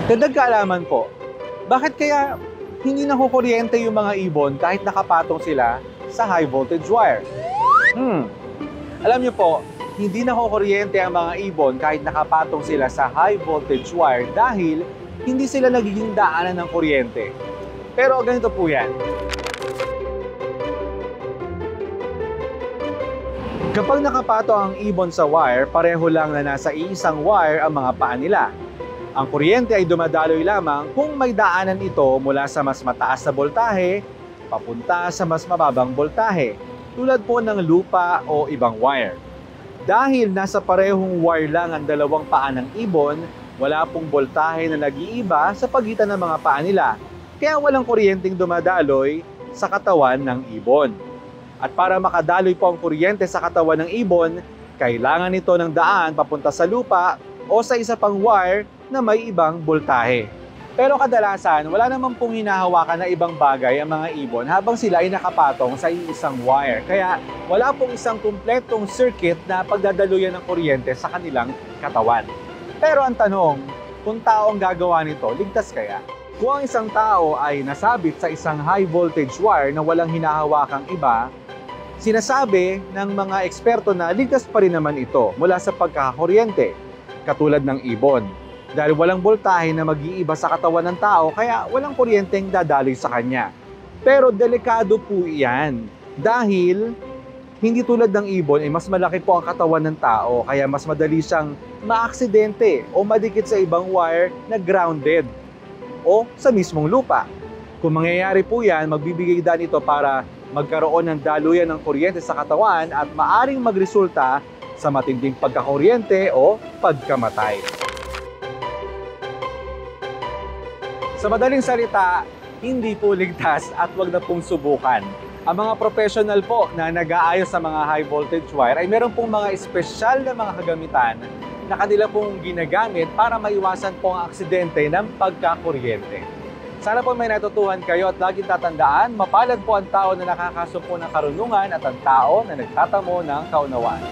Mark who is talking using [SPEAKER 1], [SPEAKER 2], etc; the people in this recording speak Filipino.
[SPEAKER 1] Dagdag kaalaman po, bakit kaya hindi nakukuryente yung mga ibon kahit nakapatong sila sa high voltage wire? Alam niyo po, hindi nakukuryente ang mga ibon kahit nakapatong sila sa high voltage wire dahil hindi sila nagiging daanan ng kuryente. Pero ganito po yan. Kapag nakapato ang ibon sa wire, pareho lang na nasa iisang wire ang mga paa nila. Ang kuryente ay dumadaloy lamang kung may daanan ito mula sa mas mataas na boltahe papunta sa mas mababang boltahe, tulad po ng lupa o ibang wire. Dahil nasa parehong wire lang ang dalawang paa ng ibon, wala pong boltahe na nag-iiba sa pagitan ng mga paa nila, kaya walang kuryenteng dumadaloy sa katawan ng ibon. At para makadaloy po ang kuryente sa katawan ng ibon, kailangan nito ng daan papunta sa lupa o sa isa pang wire na may ibang boltahe. Pero kadalasan, wala naman pong hinahawakan na ibang bagay ang mga ibon habang sila ay nakapatong sa isang wire. Kaya wala pong isang kumpletong circuit na pagdadaluyan ng kuryente sa kanilang katawan. Pero ang tanong, kung tao ang gagawa nito, ligtas kaya? Kung ang isang tao ay nasabit sa isang high voltage wire na walang hinahawakang iba, sinasabi ng mga eksperto na ligtas pa rin naman ito mula sa pagkakakuryente, katulad ng ibon. Dahil walang boltahe na mag-iiba sa katawan ng tao, kaya walang kuryenteng dadaloy sa kanya. Pero delikado po iyan dahil hindi tulad ng ibon, mas malaki po ang katawan ng tao, kaya mas madali siyang maaksidente o madikit sa ibang wire na grounded o sa mismong lupa. Kung mangyayari po yan, magbibigay daan ito para magkaroon ng daluyan ng kuryente sa katawan at maaring magresulta sa matinding pagkakuryente o pagkamatay. Sa madaling salita, hindi po ligtas at wag na pong subukan. Ang mga professional po na nag-aayos sa mga high voltage wire ay meron pong mga espesyal na mga kagamitan na kanila pong ginagamit para maiwasan po ang aksidente ng pagkakuryente. Sana po may natutuhan kayo at laging tatandaan, mapalad po ang tao na nakakasumpo ng karunungan at ang tao na nagtatamo ng kaunawaan.